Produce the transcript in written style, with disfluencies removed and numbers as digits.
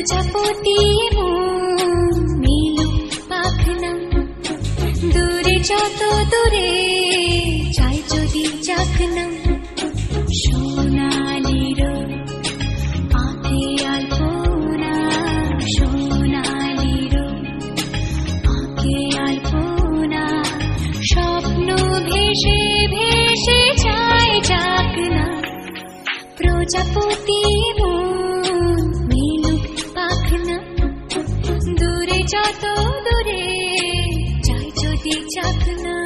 প্রজাপতি মেলো পাখনা দূরে যত দূরে চাই যদি চাকনা সোনালির আঁকে আলপনা সোনালির আঁকে আলপনা স্বপ্ন ভেসে ভেসে যায় চাকনা প্রজাপতি দূরে যত দূরে চাই যদি চাকনা